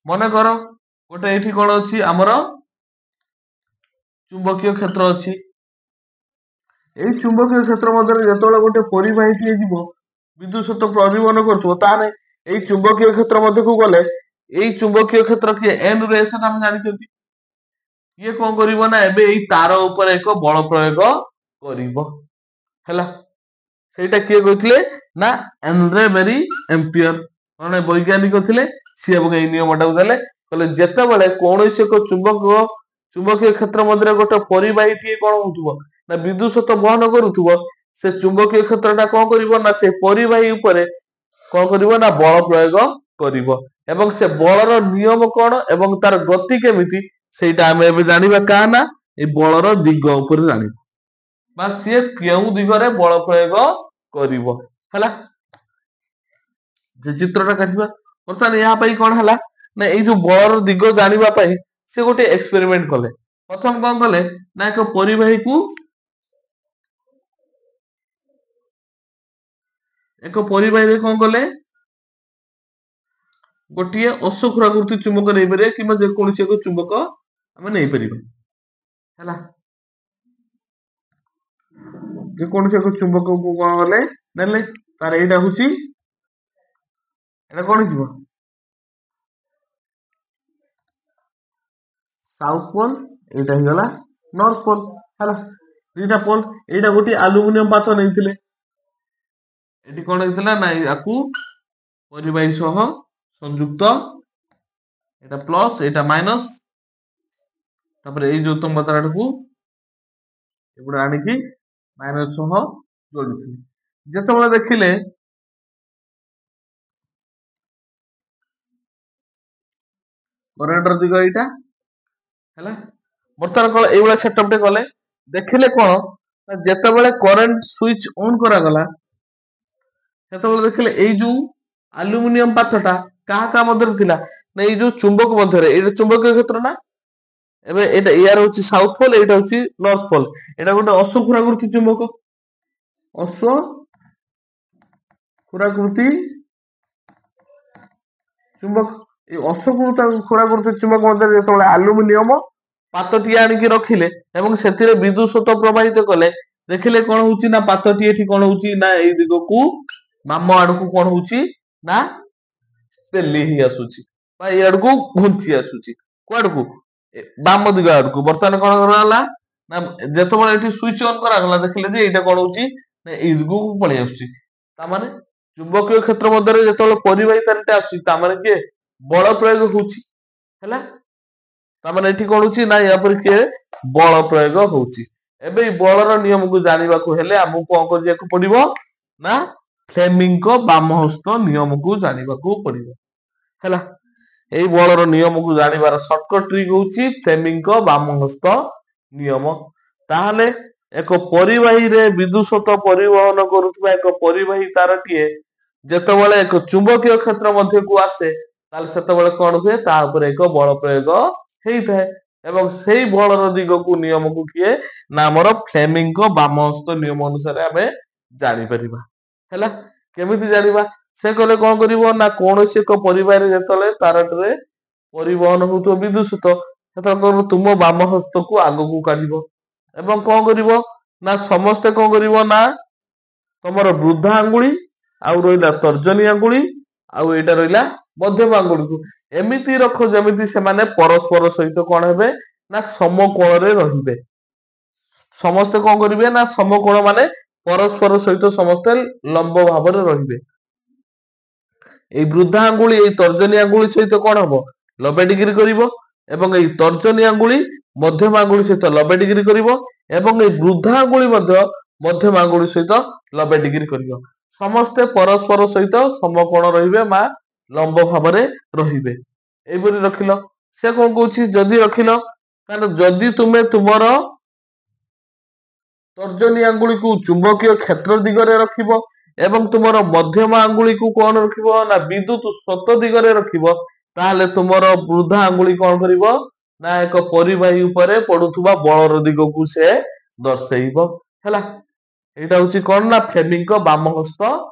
ମନେକର ଗୋଟେ ଏଇଠି କଣ ଅଛି ଆମର ଚୁମ୍ବକୀୟ କ୍ଷେତ୍ର ଅଛି, ଏଇ ଚୁମ୍ବକୀୟ କ୍ଷେତ୍ର ମଧ୍ୟରେ ଯେତେବେଳେ ଗୋଟେ ପରିବାହୀଟିଏ ଯିବ ବିଦ୍ୟୁତ ପରିବହନ କରୁଥିବ, ତାହେଲେ ଏଇ ଚୁମ୍ବକୀୟ କ୍ଷେତ୍ର ମଧ୍ୟକୁ ଗଲେ ଏଇ ଚୁମ୍ବକୀୟ କ୍ଷେତ୍ର କିଏ ଏନ୍ ରୁ ଏସ୍ ଆମେ ଜାଣିଛନ୍ତି, ଇଏ କଣ କରିବ ନା ଏବେ ଏଇ ତାର ଉପରେ ଏକ ବଳ ପ୍ରୟୋଗ କରିବ ହେଲା। ସେଇଟା କିଏ କହିଥିଲେ ନା ଆନ୍ଦ୍ରେ ମାରି ଏମ୍ପିୟର, ଜଣେ ବୈଜ୍ଞାନିକ ଥିଲେ, ସିଏ ଏବଂ ଏଇ ନିୟମଟାକୁ ଦେଲେ, କହିଲେ ଯେତେବେଳେ କୌଣସି ଏକ ଚୁମ୍ବକୀୟ କ୍ଷେତ୍ର ମଧ୍ୟରେ ଗୋଟେ ପରିବାହୀଟିଏ କଣ ହଉଥିବ ନା ବିଦ୍ୟୁତ ବହନ କରୁଥିବ, ସେ ଚୁମ୍ବକୀୟ କ୍ଷେତ୍ରଟା କଣ କରିବ ନା ସେ ପରିବାହୀ ଉପରେ କଣ କରିବ ନା ବଳ ପ୍ରୟୋଗ କରିବ, ଏବଂ ସେ ବଳର ନିୟମ କଣ ଏବଂ ତାର ଗତି କେମିତି ସେଇଟା ଆମେ ଏବେ ଜାଣିବା। କାହା ନା ଏଇ ବଳର ଦିଗ ଉପରେ ଜାଣିବା, ବା ସିଏ କେଉଁ ଦିଗରେ ବଳ ପ୍ରୟୋଗ କରିବ ହେଲା। ଯେ ଚିତ୍ରଟା କାଟିବା, ବର୍ତ୍ତମାନ ଏହା ପାଇଁ କଣ ହେଲା ନା ଏଇ ଯୋଉ ବଳର ଦିଗ ଜାଣିବା ପାଇଁ ସେ ଗୋଟେ ଏକ୍ସପେରିମେଣ୍ଟ କଲେ। ପ୍ରଥମ କଣ କଲେ ନା ଏକ ପରିବାହୀରେ କଣ କଲେ ଗୋଟିଏ ଅଶ୍ୱକ୍ଷୁରାକୃତି ଚୁମ୍ବକ ନେଇପାରିବା କିମ୍ବା ଯେକୌଣସି ଏକ ଚୁମ୍ବକ ଆମେ ନେଇପାରିବା ହେଲା। ଯେକୌଣସି ଏକ ଚୁମ୍ବକକୁ କଣ କଲେ ନେଲେ, ତାର ଏଇଟା ହଉଛି ଏଇଟା କଣ ହେଇଯିବ ସାଉଥ ପୋଲ, ଏଇଟା ହେଇଗଲା ନର୍ଥ ପୋଲ ହେଲା। ଦିଟା ପୋଲ, ଏଇଟା ଗୋଟିଏ ଆଲୁମିନିୟମ ପାତ୍ର ନେଇଥିଲେ, ଏଠି କଣ ହେଇଥିଲା ନା ୟାକୁ ପରିବାହୀ ସହ ସଂଯୁକ୍ତ, ଏଇଟା ପ୍ଲସ ଏଇଟା ମାଇନସ, ତାପରେ ଏଇ ଯୋଉ ତମ୍ବ ତାରଟାକୁ ଏଗୁଡା ଆଣିକି ମାଇନସ ସହ ଯୋଡିଥିଲେ। ଯେତେବେଳେ ଦେଖିଲେ କରେଣ୍ଟର ଦିଗ ଏଇଟା ହେଲା, ବର୍ତ୍ତମାନ କଣ ଏଇଭଳିଆ ସେଟଅପ ଟେ କଲେ, ଦେଖିଲେ କଣ ନା ଯେତେବେଳେ କରେଣ୍ଟ ସୁଇଚ ଅନ୍ କରାଗଲା, ସେତେବେଳେ ଦେଖିଲେ ଏଇ ଯୋଉ ଆଲୁମିନିୟମ ପାତ୍ରଟା କାହା କାହା ମଧ୍ୟରେ ଥିଲା ନା ଏଇ ଯୋଉ ଚୁମ୍ବକ ମଧ୍ୟରେ, ଏଇଟା ଚୁମ୍ବକୀୟ କ୍ଷେତ୍ର ନା, ଏବେ ଏଇଟା ଇୟାର ହଉଛି ସାଉଥ ପୋଲ, ଏଇଟା ହଉଛି ନର୍ଥ ପୋଲ, ଏଇଟା ଗୋଟେ ଅଶ୍ୱକ୍ଷୁରାକୃତି ଚୁମ୍ବକ, ଅଶ୍ୱକ୍ଷୁରାକୃତି ଚୁମ୍ବକ। ଏଇ ଅଶ୍ୱକ୍ଷୁରାକୃତି ଚୁମ୍ବକ ମଧ୍ୟରେ ଯେତେବେଳେ ଆଲୁମିନିୟମ ପାତଟିଏ ଆଣିକି ରଖିଲେ ଏବଂ ସେଥିରେ ବିଦ୍ୟୁତ ପ୍ରବାହିତ କଲେ, ଦେଖିଲେ କଣ ହଉଛି ନା ପାତଟି ଏଠି କଣ ହଉଛି ନା ଏଇ ଦିଗକୁ ବାମ ଆଡକୁ କଣ ହଉଛି ନା ପେଲି ହେଇ ଆସୁଛି ବା ଏଇ ଆଡକୁ ଘୁଞ୍ଚି ଆସୁଛି କୁଆଡକୁ ବାମ ଦିଗ ଆଡକୁ। ବର୍ତ୍ତମାନ କଣ କରାଗଲା ନା ଯେତେବେଳେ ଏଠି ସୁଇଚ ଅନ୍ କରାଗଲା ଦେଖିଲେ ଯେ ଏଇଟା କଣ ହଉଛି ନା ଏଇ ଦିଗକୁ ପଳେଇ ଆସୁଛି। ତାମାନେ ଚୁମ୍ବକୀୟ କ୍ଷେତ୍ର ମଧ୍ୟରେ ଯେତେବେଳେ ପରିବାହୀ ତାରଟା ଆସୁଛି ତାମାନେ କିଏ ବଳ ପ୍ରୟୋଗ ହଉଛି ହେଲା। ତାମାନେ ଏଠି କଣ ହଉଛି ନା ୟା ପରେ କିଏ ବଳ ପ୍ରୟୋଗ ହଉଛି। ଏବେ ଏଇ ବଳର ନିୟମକୁ ଜାଣିବାକୁ ହେଲେ ଆମକୁ କଣ କରିବାକୁ ପଡିବ ନା ଫ୍ଲେମିଙ୍କ ବାମ ହସ୍ତ ନିୟମକୁ ଜାଣିବାକୁ ପଡିବ ହେଲା। ଏଇ ବଳର ନିୟମକୁ ଜାଣିବାର ସର୍ଟକଟ ଟ୍ରିକ୍ ହଉଛି ଫ୍ଲେମିଙ୍କ ବାମ ହସ୍ତ ନିୟମ। ତାହେଲେ ଏକ ପରିବାହୀରେ ବିଦ୍ୟୁତ ପରିବହନ କରୁଥିବା ଏକ ପରିବାହୀ ତାରଟିଏ ଯେତେବେଳେ ଏକ ଚୁମ୍ବକୀୟ କ୍ଷେତ୍ର ମଧ୍ୟକୁ ଆସେ ତାହେଲେ ସେତେବେଳେ କଣ ହୁଏ ତା ଉପରେ ଏକ ବଳ ପ୍ରୟୋଗ ହେଇଥାଏ ଏବଂ ସେଇ ବଳର ଦିଗକୁ ନିୟମକୁ କିଏ ନା ଆମର ଫ୍ଲେମିଙ୍କ ବାମ ହସ୍ତ ନିୟମ ଅନୁସାରେ ଆମେ ଜାଣିପାରିବା ହେଲା। କେମିତି ଜାଣିବା ସେ କହିଲେ କଣ କରିବ ନା କୌଣସି ଏକ ପରିବାରରେ ଯେତେବେଳେ ତାରଟିରେ ପରିବହନ ହଉଥିବ ବିଦ୍ୟୁତ ସେତେବେଳେ ତୁମ ବାମ ହସ୍ତକୁ ଆଗକୁ କାଢିବ ଏବଂ କଣ କରିବ ନା ସମସ୍ତେ କଣ କରିବ ନା ତମର ବୃଦ୍ଧା ଆଙ୍ଗୁଳି ଆଉ ରହିଲା ତର୍ଜନୀ ଆଙ୍ଗୁଳି ଆଉ ଏଇଟା ରହିଲା ମଧ୍ୟମ ଆଙ୍ଗୁଳିକୁ ଏମିତି ରଖ ଯେମିତି ସେମାନେ ପରସ୍ପର ସହିତ କଣ ହେବେ ନା ସମକୋଣରେ ରହିବେ। ସମସ୍ତେ କଣ କରିବେ ନା ସମକୋଣ ମାନେ ପରସ୍ପର ସହିତ ସମସ୍ତେ ଲମ୍ବ ଭାବରେ ରହିବେ। ଏଇ ବୃଦ୍ଧା ଆଙ୍ଗୁଳି ଏଇ ତର୍ଜନୀ ଆଙ୍ଗୁଳି ସହିତ କଣ ହବ 90 ଡିଗ୍ରୀ କରିବ ଏବଂ ଏଇ ତର୍ଜନୀ ଆଙ୍ଗୁଳି ମଧ୍ୟମ ଆଙ୍ଗୁଳି ସହିତ 90 ଡିଗ୍ରୀ କରିବ ଏବଂ ଏଇ ବୃଦ୍ଧା ଆଙ୍ଗୁଳି ମଧ୍ୟ ମଧ୍ୟମ ଆଙ୍ଗୁଳି ସହିତ 90 ଡିଗ୍ରୀ କରିବ। ସମସ୍ତେ ପରସ୍ପର ସହିତ ସମକୋଣ ରହିବେ ବା ଲମ୍ବ ଭାବରେ ରହିବେ। ଏଇପରି ରଖିଲ। ସେ କଣ କହୁଛି ଯଦି ରଖିଲ ତାହେଲେ ଯଦି ତୁମେ ତୁମର ତର୍ଜନୀ ଆଙ୍ଗୁଳିକୁ ଚୁମ୍ବକୀୟ କ୍ଷେତ୍ର ଦିଗରେ ରଖିବ ଏବଂ ତୁମର ମଧ୍ୟମ ଆଙ୍ଗୁଳିକୁ କଣ ରଖିବ ନା ବିଦ୍ୟୁତ ସ୍ରୋତ ଦିଗରେ ରଖିବ ତାହେଲେ ତୁମର ବୃଦ୍ଧା ଆଙ୍ଗୁଳି କଣ କରିବ ନା ଏକ ପରିବାହୀ ଉପରେ ପଡୁଥିବା ବଳର ଦିଗକୁ ସେ ଦର୍ଶେଇବ ହେଲା। ଏଇଟା ହଉଛି କଣ ନା ଫ୍ଲେମିଙ୍କ ବାମ ହସ୍ତ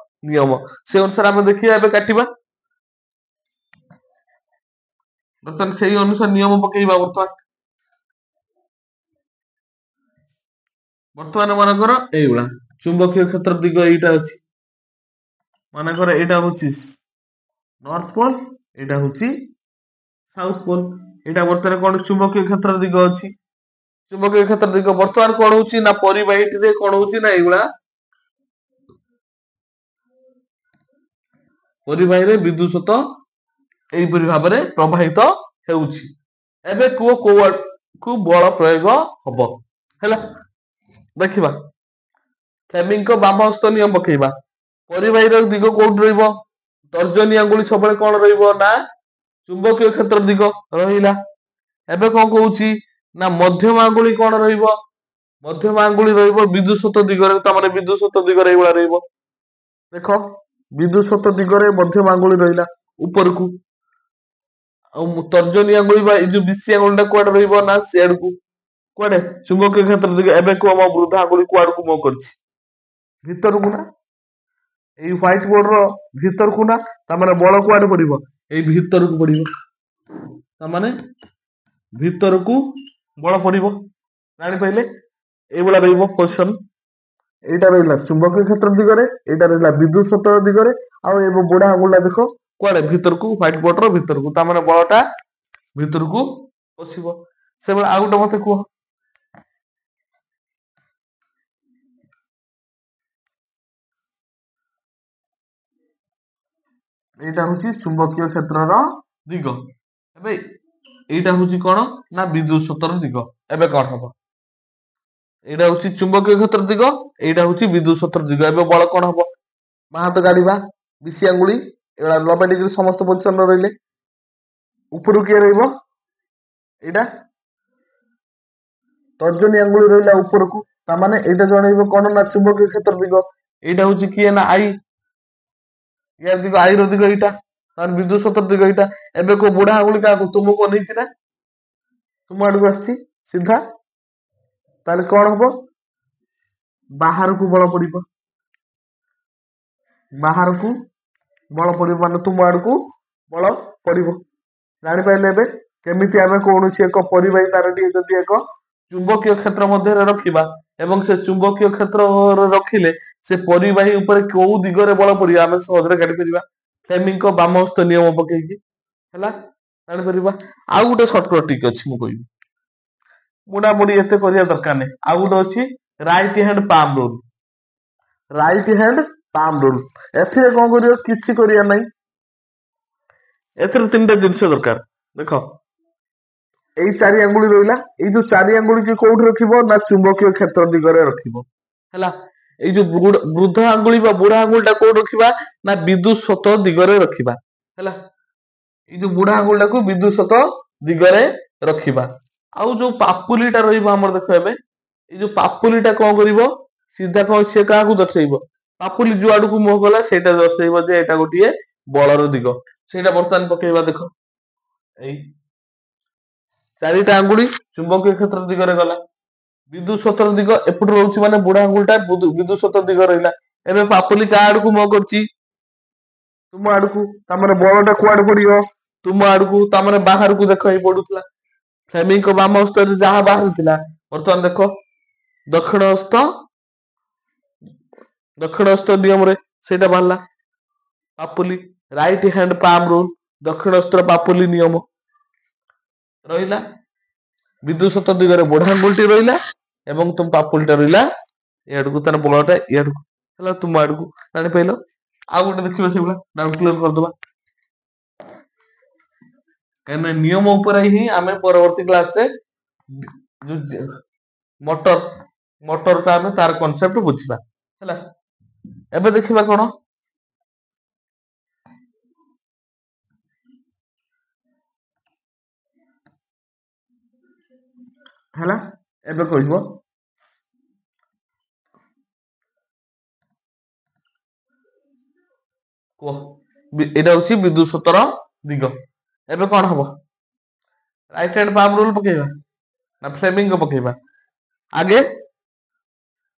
ନିୟମ। ସେ ଅନୁସାରେ ଆମେ ଦେଖିବା ଏବେ କାଟିବା। ବର୍ତ୍ତମାନ ସେଇ ଅନୁସାରେ ନିୟମ ପକେଇବା। ବର୍ତ୍ତମାନ ମନେକର ଏଇଭଳିଆ ଚୁମ୍ବକୀୟ କ୍ଷେତ୍ର ଦିଗ ଏଇଟା ଅଛି। ମନେକର ଏଇଟା ହଉଛି ନର୍ଥ ପୋଲ ଏଇଟା ହଉଛି ସାଉଥ ପୋଲ। ଏଇଟା ବର୍ତ୍ତମାନ କଣ ଚୁମ୍ବକୀୟ କ୍ଷେତ୍ର ଦିଗ ଅଛି। ଚୁମ୍ବକୀୟ କ୍ଷେତ୍ର ଦିଗ ବର୍ତ୍ତମାନ କଣ ହଉଛି ନା ପରିବାହୀଟିରେ କଣ ହଉଛି ନା ଏଇଭଳିଆ ପରିବାହୀରେ ବିଦ୍ୟୁତ ଏଇପରି ଭାବରେ ପ୍ରବାହିତ ହେଉଛି। ଏବେ କୁହ କୋଉ ଆଡକୁ ବଳ ପ୍ରୟୋଗ ହବ ହେଲା। ଦେଖିବା ଫ୍ଲେମିଙ୍କ ବାମ ହସ୍ତ ନିୟମ ପକେଇବା। ପରିବାହୀର ଦିଗ କୋଉଠି ରହିବ ତର୍ଜନୀ ଆଙ୍ଗୁଳି ସବୁବେଳେ କଣ ରହିବ ନା ଚୁମ୍ବକୀୟ କ୍ଷେତ୍ର ଦିଗ ରହିଲା। ଏବେ କଣ କହୁଛି ନା ମଧ୍ୟମ ଆଙ୍ଗୁଳି କଣ ରହିବ ମଧ୍ୟମ ଆଙ୍ଗୁଳି ରହିବ ବିଦ୍ୟୁତ ଦିଗରେ। ତାମାନେ ବିଦ୍ୟୁତ ଦିଗରେ ଏଇଭଳିଆ ରହିବ। ଦେଖ ବିଦ୍ୟୁତ ଦିଗରେ ମଧ୍ୟମ ଆଙ୍ଗୁଳି ରହିଲା ଉପରକୁ ଆଉ ତର୍ଜନୀ ଆଙ୍ଗୁଳି ବା ଏଇ ଯୋଉ ବିଶି ଆଙ୍ଗୁଳି ଟା କୁଆଡେ ରହିବ ନା ସିଆଡକୁ କୁଆଡେ ଚୁମ୍ବକୀୟ କ୍ଷେତ୍ର ଦିଗ। ଏବେ କୁହ ମୋ ବୃଦ୍ଧା ଆଙ୍ଗୁଳି କୁଆଡକୁ ମୁହଁ କରିଛି ଭିତରକୁ ନା ଏଇ ହ୍ୱାଇଟ ବୋର୍ଡ ର ଭିତରକୁ ନା ତାମାନେ ବଳ କୁଆଡେ ପଡିବ ଏଇ ଭିତରକୁ ପଡିବ। ତାମାନେ ଭିତରକୁ ବଳ ପଡିବ ଜାଣିପାରିଲେ ଏଇଭଳିଆ ରହିବ ପୋଜିସନ। ଏଇଟା ରହିଲା ଚୁମ୍ବକୀୟ କ୍ଷେତ୍ର ଦିଗରେ ଏଇଟା ରହିଲା ବିଦ୍ୟୁତ କ୍ଷେତ୍ର ଦିଗରେ ଆଉ ଏବେ ବୁଢା ଆଙ୍ଗୁଳିଟା ଦେଖ କୁଆଡେ ଭିତରକୁ ହ୍ୱାଇଟ ବୋର୍ଡ ର ଭିତରକୁ ତାମାନେ ବଳଟା ଭିତରକୁ ପଶିବ। ସେଭଳି ଆଉ ଗୋଟେ ମତେ କୁହ ଏଇଟା ହଉଛି ଚୁମ୍ବକୀୟ କ୍ଷେତ୍ରର ଦିଗ। ଏବେ ଏଇଟା ହଉଛି କଣ ନା ବିଦ୍ୟୁତ ସ୍ରୋତର ଦିଗ। ଏବେ କଣ ହବ ଏଇଟା ହଉଛି ଚୁମ୍ବକୀୟ କ୍ଷେତ୍ର ଦିଗ ଏଇଟା ହଉଛି ବିଦ୍ୟୁତ ସ୍ରୋତର ଦିଗ। ଏବେ ବଳ କଣ ହବ ମା ହାତ ଗାଡିବା ବିଶି ଆଙ୍ଗୁଳି ଏଇଭଳିଆ 90 ଡିଗ୍ରୀ ସମସ୍ତ ପୋଜିସନରେ ରହିଲେ ଉପରକୁ କିଏ ରହିବ ଏଇଟା ତର୍ଜନୀ ଆଙ୍ଗୁଳି ରହିଲା ଉପରକୁ। ତାମାନେ ଏଇଟା ଜଣେଇବ କଣ ନା ଚୁମ୍ବକୀୟ କ୍ଷେତ୍ର ଦିଗ। ଏଇଟା ହଉଛି କିଏ ନା ଆଇ ୟାର ଦିଗ ଆଇର ଦିଗ ଏଇଟା ତାର ବିଦ୍ୟୁତ ସ୍ରୋତର ଦିଗ ଏଇଟା। ଏବେ କୋଉ ବୁଢା ଆଙ୍ଗୁଳି କାହାକୁ ତୁମକୁ ଅନେଇଛି ନା ତୁମ ଆଡକୁ ଆସିଛି ସିଧା ତାହେଲେ କଣ ହବ ବାହାରକୁ ବଳ ପଡିବ। ବାହାରକୁ ବଳ ପଡିବ ମାନେ ତୁମ ଆଡକୁ ବଳ ପଡିବ। ଜାଣିପାରିଲେ ଏବେ କେମିତି ଆମେ କୌଣସି ଏକ ପରିବାହୀ ତାରଟିଏ ଯଦି ଏକ ଚୁମ୍ବକୀୟ କ୍ଷେତ୍ର ମଧ୍ୟରେ ରଖିବା ଏବଂ ସେ ଚୁମ୍ବକୀୟ କ୍ଷେତ୍ର ରଖିଲେ ସେ ପରିବାହୀ ଉପରେ କୋଉ ଦିଗରେ ବଳ ପଡିବ ଆମେ ସହଜରେ କାଢିପାରିବା ଫ୍ଲେମିଙ୍କ ବାମ ହସ୍ତ ନିୟମ ପକେଇକି ହେଲା। ଜାଣିପାରିବା। ଆଉ ଗୋଟେ ସର୍ଟକଟ ଟ୍ରିକ୍ ଅଛି ମୁଁ କହିବି, ମୁଡାମୁଡି ଏତେ କରିବା ଦରକାର ନାହିଁ। ଆଉ ଗୋଟେ ଅଛି right hand palm rule. Right hand palm rule, ଏଥିରେ କଣ କରିବ, କିଛି କରିବା ନାହିଁ। ଏଥିରେ ତିନିଟା ଜିନିଷ ଦରକାର। ଦେଖ, ଏଇ ଚାରି ଆଙ୍ଗୁଳି ରହିଲା, ଏଇ ଯୋଉ ଚାରି ଆଙ୍ଗୁଳି କି କୋଉଠି ରଖିବ ନା ଚୁମ୍ବକୀୟ କ୍ଷେତ୍ର ଦିଗରେ ରଖିବ ହେଲା। ଏଇ ଯୋଉ ବୃଦ୍ଧ ଆଙ୍ଗୁଳି ବା ବୁଢା ଆଙ୍ଗୁଳି ଟା କୋଉଠି ରଖିବା ନା ବିଦ୍ୟୁତ ସ୍ରୋତ ଦିଗରେ ରଖିବା ହେଲା। ଏଇ ଯୋଉ ବୁଢା ଆଙ୍ଗୁଳି ଟାକୁ ବିଦ୍ୟୁତ ସ୍ରୋତ ଦିଗରେ ରଖିବା। ଆଉ ଯୋଉ ପାପୁଲି ଟା ରହିବ ଆମର, ଦେଖ ଏବେ ଏଇ ଯୋଉ ପାପୁଲି ଟା କଣ କରିବ, ସିଧା କଣ ସେ କାହାକୁ ଦର୍ଶେଇବ, ପାପୁଲି ଯୋଉ ଆଡକୁ ମୁହଁ କଲା ସେଇଟା ଦର୍ଶେଇବ ଯେ ଏଇଟା ଗୋଟିଏ ବଳର ଦିଗ। ସେଇଟା ବର୍ତ୍ତମାନ ପକେଇବା। ଦେଖ, ଏଇ ଚାରିଟା ଆଙ୍ଗୁଳି ଚୁମ୍ବକୀୟ କ୍ଷେତ୍ର ଦିଗରେ ଗଲା, ବିଦ୍ୟୁତ ସ୍ରୋତ ଦିଗ ଏପଟେ ରହୁଛି, ମାନେ ବୁଢା ଆଙ୍ଗୁଳିଟା ବିଦ୍ୟୁତ ସ୍ରୋତ ଦିଗ ରହିଲା। ଏବେ ପାପୁଲି କାହା ଆଡକୁ ମୁହଁ କରୁଛି, ତୁମ ଆଡକୁ, ତାମାନେ ବଳ ଟା କୁଆଡେ ପଡିବ, ତୁମ ଆଡକୁ, ତାମାନେ ବାହାରକୁ ଦେଖ ହେଇ ପଡୁଥିଲା। ଫ୍ଲେମିଙ୍କ ବାମ ହସ୍ତରେ ଯାହା ବାହାରୁଥିଲା, ବର୍ତ୍ତମାନ ଦେଖ ଦକ୍ଷିଣ ହସ୍ତ ନିୟମରେ ସେଇଟା ବାହାରିଲା ପାପୁଲି। ରାଇଟ୍ ହ୍ୟାଣ୍ଡ ପାମ୍ ରୁଲ, ଦକ୍ଷିଣ ହସ୍ତ ପାପୁଲି ନିୟମ ରହିଲା। ବିଦ୍ୟୁତ ସ୍ରୋତ ଦିଗରେ ବୁଢା ଆଙ୍ଗୁଳିଟି ରହିଲା ଏବଂ ତୁମ ପାପୁଲିଟା ରହିଲା ଇଆଡକୁ, ତାର ବଳଟା ଇଆଡକୁ ହେଲା, ତୁମ ଆଡକୁ। ଜାଣିପାରିଲ? ଆଉ ଗୋଟେ ଦେଖିବା ସେଇଭଳିଆ, ଡାଉଟ୍ କ୍ଲିୟର କରିଦବା। କାହିଁକିନା ନିୟମ ଉପରେ ହିଁ ଆମେ ପରବର୍ତ୍ତୀ କ୍ଲାସରେ ମଟରଟା ଆମେ ତାର କନସେପ୍ଟ ବୁଝିବା ହେଲା। ଏବେ ଦେଖିବା କଣ, ହେଲା। ଏବେ କହିବ, କୁହ, ଏଇଟା ହଉଛି ବିଦ୍ୟୁତ ସ୍ରୋତର ଦିଗ। ଏବେ କଣ ହବ, ରାଇଟ୍ ହ୍ୟାଣ୍ଡ ପାମ୍ ରୁଲ ପକେଇବା ନା ଫ୍ଲେମିଙ୍ଗ ପକେଇବା? ଆଗେ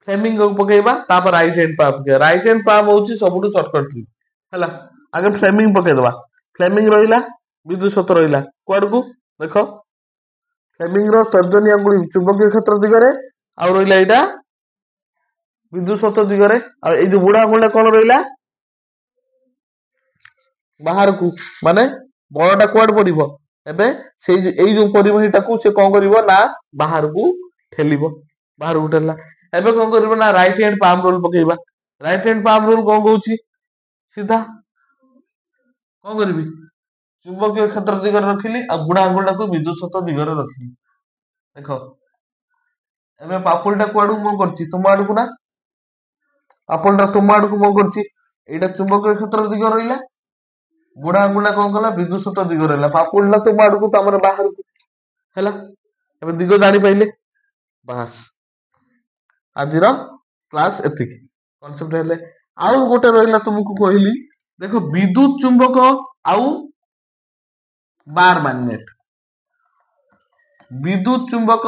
ଫ୍ଲେମିଙ୍ଗ ପକେଇବା, ତାପରେ ରାଇଟ୍ ହ୍ୟାଣ୍ଡ ପାମ୍ ପକେଇବା। ରାଇଟ୍ ହ୍ୟାଣ୍ଡ ପାମ୍ ହଉଛି ସବୁଠୁ ସର୍ଟକଟ ଟ୍ରିକ୍ ହେଲା। ଆଗେ ଫ୍ଲେମିଙ୍ଗ ପକେଇଦବା। ଫ୍ଲେମିଙ୍ଗ ରହିଲା, ବିଦ୍ୟୁତ ସ୍ରୋତ ରହିଲା କୁଆଡକୁ, ଦେଖ ଫ୍ଲେମିଙ୍ଗ ର ତର୍ଜନୀ ଆଙ୍ଗୁଳି ଚୁମ୍ବକୀୟ କ୍ଷେତ୍ର ଦିଗରେ, ଆଉ ରହିଲା ଏଇଟା ବିଦ୍ୟୁତ ସ୍ରୋତ ଦିଗରେ। ଆଉ ଏଇ ଯୋଉ ବୁଢା ଆଙ୍ଗୁଳିଟା କଣ ରହିଲା, ବାହାରକୁ, ମାନେ ବଳଟା କୁଆଡେ ପଡିବ, ଏବେ ସେଇ ଏଇ ଯୋଉ ପରିବାହୀଟାକୁ ସେ କଣ କରିବ ନା ବାହାରକୁ ଠେଲିବ, ବାହାରକୁ ଠେଲିଲା। ଏବେ କଣ କରିବ ନା ରାଇଟ୍ ହ୍ୟାଣ୍ଡ ପାମ୍ ରୁଲ ପକେଇବା। ରାଇଟ୍ ହ୍ୟାଣ୍ଡ ପାମ୍ ରୁଲ କଣ କହୁଛି, ସିଧା କଣ କରିବି, ଚୁମ୍ବକୀୟ କ୍ଷେତ୍ର ଦିଗରେ ରଖିଲି, ଆଉ ବୁଢା ଆଙ୍ଗୁଳିଟାକୁ ବିଦ୍ୟୁତ ସ୍ରୋତ ଦିଗରେ ରଖିଲି। ଦେଖ, ଏବେ ପାପୁଲିଟା କୁଆଡକୁ ମୁହଁ କରୁଛି, ତୁମ ଆଡକୁ ନା, ପାପୁଲିଟା ତୁମ ଆଡକୁ ମୁହଁ କରୁଛି। ଏଇଟା ଚୁମ୍ବକୀୟ କ୍ଷେତ୍ର ଦିଗ ରହିଲା, ବୁଢା ଆଙ୍ଗୁଳିଟା କଣ କଲା, ବିଦ୍ୟୁତ ସ୍ରୋତ ଦିଗ ରହିଲା। ପାପୁଲିଟା ତୁମ ଆଡକୁ, ତାପରେ ବାହାରକୁ ହେଲା। ଏବେ ଦିଗ ଜାଣିପାଇଲେ, ବାସ୍। ଆଜିର କ୍ଲାସ ଏତିକି କନସେପ୍ଟ ହେଲେ। ଆଉ ଗୋଟେ ରହିଲା, ତୁମକୁ କହିଲି, ଦେଖ ବିଦ୍ୟୁତ ଚୁମ୍ବକ ଆଉ ବାର୍ ମ୍ୟାଗ୍ନେଟ, ବିଦ୍ୟୁତ ଚୁମ୍ବକ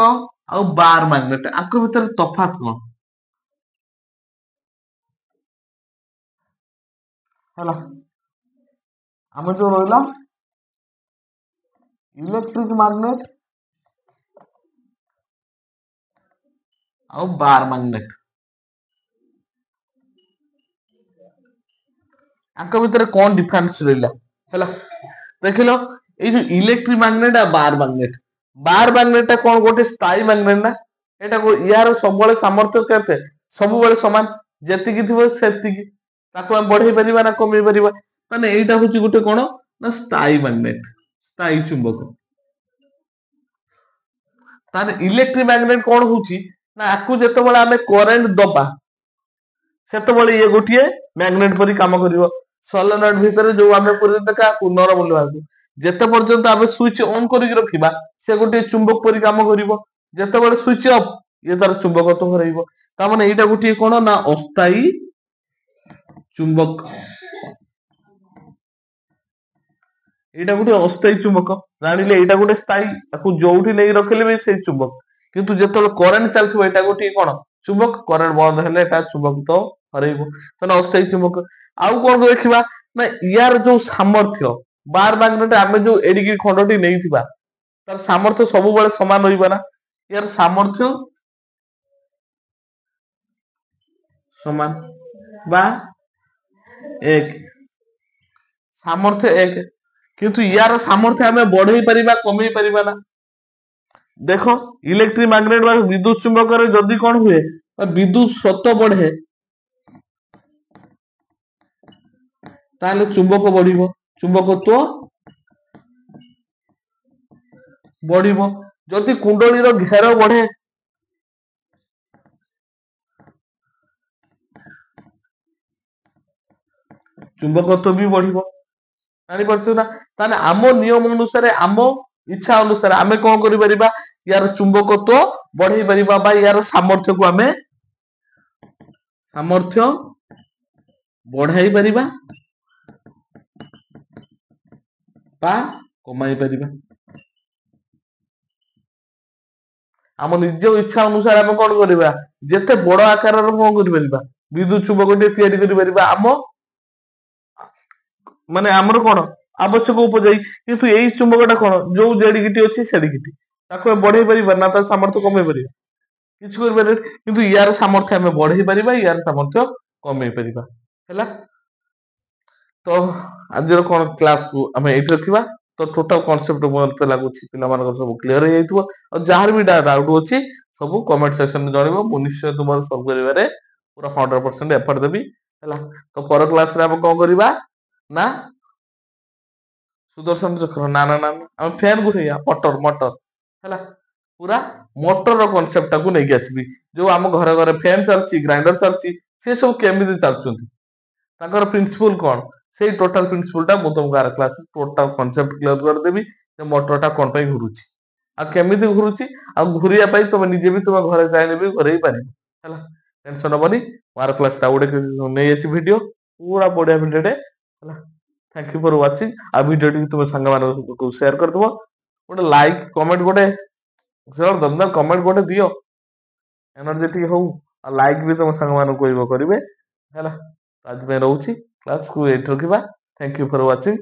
ଆଉ ବାର୍ ମ୍ୟାଗ୍ନେଟ, ଆଙ୍କ ଭିତରେ ତଫାତ୍ କଣ ହେଲା। ଆମେ ଯୋଉ ରହିଲା ଇଲେକ୍ଟ୍ରିକ ମ୍ୟାଗ୍ନେଟ ଆଉ ବାର୍ ମ୍ୟାଗ୍ନେଟ, ଆଙ୍କ ଭିତରେ କଣ ଡିଫରେନ୍ସ ରହିଲା ହେଲା। ଦେଖିଲ, ଏଇ ଯୋଉ ଇଲେକ୍ଟ୍ରିକ ମ୍ୟାଗ୍ନେଟ ଆଉ ବାର୍ ମ୍ୟାଗ୍ନେଟ, ବାର୍ ମ୍ୟାଗ୍ନେଟ ଟା କଣ, ଗୋଟେ ସ୍ଥାୟୀ ମ୍ୟାଗ୍ନେଟ ନା। ଏଇଟା ୟାର ସବୁବେଳେ ସାମର୍ଥ୍ୟ କେତେ, ସବୁବେଳେ ସମାନ, ଯେତିକି ଥିବ ସେତିକି, ତାକୁ ଆମେ ବଢେଇ ପାରିବା ନା କମେଇ ପାରିବା। ମାନେ ଏଇଟା ହଉଛି ଗୋଟେ କଣ ନା ସ୍ଥାୟୀ ମ୍ୟାଗ୍ନେଟ, ସ୍ଥାୟୀ ଚୁମ୍ବକ। ତାହେଲେ ଇଲେକ୍ଟ୍ରିକ ମ୍ୟାଗ୍ନେଟ କଣ ହଉଛି ନା, ଆକୁ ଯେତେବେଳେ ଆମେ କରେଣ୍ଟ ଦବା ସେତେବେଳେ ଇଏ ଗୋଟିଏ ମ୍ୟାଗ୍ନେଟ ପରି କାମ କରିବ। ସୋଲେନଏଡ ଭିତରେ ଯୋଉ ଆମେ ପୁରେଇ କାହାକୁ, ନରମ ଲୁହାକୁ, ଯେତେ ପର୍ଯ୍ୟନ୍ତ ଆମେ ସୁଇଚ ଅନ୍ କରିକି ରଖିବା ସେ ଗୋଟେ ଚୁମ୍ବକ ପରି କାମ କରିବ। ଯେତେବେଳେ ସୁଇଚ ଅଫ୍, ଇଏ ତାର ଚୁମ୍ବକତ୍ୱ ହରେଇବ। ତାମାନେ ଏଇଟା ଗୋଟିଏ କଣ ନା ଅସ୍ଥାୟୀ ଚୁମ୍ବକ, ଏଇଟା ଗୋଟେ ଅସ୍ଥାୟୀ ଚୁମ୍ବକ। ଜାଣିଲେ, ଏଇଟା ଗୋଟେ ସ୍ଥାୟୀ, ତାକୁ ଯୋଉଠି ନେଇ ରଖିଲେ ବି ସେଇ ଚୁମ୍ବକ। କିନ୍ତୁ ଯେତେବେଳେ କରେଣ୍ଟ ଚାଲିଥିବ ଏଇଟା ଗୋଟିଏ କଣ ଚୁମ୍ବକ, କରେଣ୍ଟ ବନ୍ଦ ହେଲେ ଏଟା ଚୁମ୍ବକତ୍ୱ ହରେଇବ, ତାହେଲେ ଅସ୍ଥାୟୀ ଚୁମ୍ବକ। ଆଉ କଣ ଦେଖିବା ନା, ୟାର ଯୋଉ ସାମର୍ଥ୍ୟ, ବାର୍ ମ୍ୟାଗ୍ନେଟ ଆମେ ଯୋଉ ଏଡିକି ଖଣ୍ଡଟି ନେଇଥିବା ତାର ସାମର୍ଥ୍ୟ ସବୁବେଳେ ସମାନ ରହିବ ନା। ୟାର ସାମର୍ଥ୍ୟ ସମାନ ବା ଏକ, ସାମର୍ଥ୍ୟ ଏକ। କିନ୍ତୁ ୟାର ସାମର୍ଥ୍ୟ ଆମେ ବଢେଇ ପାରିବା କମେଇ ପାରିବା ନା। ଦେଖ ଇଲେକ୍ଟ୍ରିକ ମ୍ୟାଗ୍ନେଟ ବା ବିଦ୍ୟୁତ ଚୁମ୍ବକରେ ଯଦି କଣ ହୁଏ ବିଦ୍ୟୁତ ସ୍ରୋତ ବଢେ ତାହେଲେ ଚୁମ୍ବକ ବଢିବ, ଚୁମ୍ବକତ୍ଵ ବଢିବ। ଯଦି କୁଣ୍ଡଳୀର ଘେର ବଢେ ଚୁମ୍ବକତ୍ଵ ବି ବଢିବ। ଜାଣିପାରୁଛୁ ନା? ତାହେଲେ ଆମ ନିୟମ ଅନୁସାରେ ଆମ ଇଚ୍ଛା ଅନୁସାରେ ଆମେ କଣ କରିପାରିବା ୟାର ଚୁମ୍ବକତ୍ଵ ବଢେଇ ପାରିବା ବା ୟାର ସାମର୍ଥ୍ୟକୁ ଆମେ ସାମର୍ଥ୍ୟ ବଢାଇ ପାରିବା ବା କମାଇ ପାରିବା। ଆମ ନିଜ ଇଚ୍ଛା ଅନୁସାରେ ଆମେ କଣ କରିବା ଯେତେ ବଡ ଆକାରର କଣ କରିପାରିବା ବିଦ୍ୟୁତ ଚୁମ୍ବକଟିଏ ତିଆରି କରିପାରିବା ଆମ ମାନେ ଆମର କଣ ଆବଶ୍ୟକ ଉପଯାୟୀ। କିନ୍ତୁ ଏଇ ଚୁମ୍ବକଟା କଣ ଯୋଉ ଯେଡିକିଟି ଅଛି ସେଡିକିଟି, ତାକୁ ଆମେ ବଢେଇ ପାରିବା ନା ତାର ସାମର୍ଥ୍ୟ କମେଇ ପାରିବା? କିଛି କରିପାରିବାନି। କିନ୍ତୁ ୟାର ସାମର୍ଥ୍ୟ ଆମେ ବଢେଇ ପାରିବା, ୟାର ସାମର୍ଥ୍ୟ କମେଇ ପାରିବା। ହେଲା, ତ ଆଜିର କଣ କ୍ଲାସକୁ ଆମେ ଏଇଠି ରଖିବା। ତ ଟୋଟାଲ କନସେପ୍ଟ ମତେ ଲାଗୁଛି ପିଲାମାନଙ୍କର ସବୁ କ୍ଲିୟର ହେଇଯାଇଥିବ। ଆଉ ଯାହାର ବି ଡାଉଟ ଅଛି ସବୁ କମେଣ୍ଟ ସେକ୍ସନରେ ଜଣେଇବ, ମୁଁ ନିଶ୍ଚୟ ତୁମର ସଲ୍ଭ କରିବାରେ ପୁରା 100% ଏଫର୍ଟ ଦେବି। ହେଲା, ତ ପର କ୍ଲାସରେ ଆମେ କଣ କରିବା ନା ସୁଦର୍ଶନ ଚକ୍ର ନା ନା ନା ଆମେ ଫ୍ୟାନ ଘୁରେଇବା ମଟର ହେଲା, ପୁରା ମୋଟରର କନସେପ୍ଟଟାକୁ ନେଇକି ଆସିବି। ଯୋଉ ଆମ ଘରେ ଘରେ ଫ୍ୟାନ ଚାଲିଛି, ଗ୍ରାଇଣ୍ଡର ଚାଲିଛି, ସେ ସବୁ କେମିତି ଚାଲୁଛନ୍ତି, ତାଙ୍କର ପ୍ରିନ୍ସିପଲ କଣ, ସେଇ ଟୋଟାଲ ପ୍ରିନ୍ସିପଲଟା ମୁଁ ତମକୁ ଆର କ୍ଲାସ ଟୋଟାଲ କନସେପ୍ଟ କ୍ଲିୟର କରିଦେବି ଯେ ମୋଟରଟା କଣ ପାଇଁ ଘୁରୁଛି ଆଉ କେମିତି ଘୁରୁଛି, ଆଉ ଘୁରିବା ପାଇଁ ତମେ ନିଜେ ବି ତୁମ ଘରେ ଚାହିଁଲେ ବି ଘୁରେଇ ପାରିବ। ହେଲା, ଟେନସନ ହବନି। ମୁଁ ଆର କ୍ଲାସରେ ଆଉ ଗୋଟେ ନେଇ ଆସିବି ଭିଡିଓ, ପୁରା ବଢିଆ ଭିଡିଓଟେ। ହେଲା, ଥ୍ୟାଙ୍କ ୟୁ ଫର ୱାଚିଂ। ଆଉ ଭିଡିଓଟି ତୁମ ସାଙ୍ଗମାନଙ୍କୁ ସେୟାର କରିଦବ, ଗୋଟେ ଲାଇକ୍ କମେଣ୍ଟ ଗୋଟେ ଦମଦାର କମେଣ୍ଟ ଗୋଟେ ଦିଅ, ଏନର୍ଜେଟିକ ହଉ। ଆଉ ଲାଇକ୍ ବି ତମ ସାଙ୍ଗମାନଙ୍କୁ କହିବ କରିବେ। ହେଲା, ଆଜି ପାଇଁ ରହୁଛି, କ୍ଲାସକୁ ଏଇଠି ରଖିବା। Thank you for watching.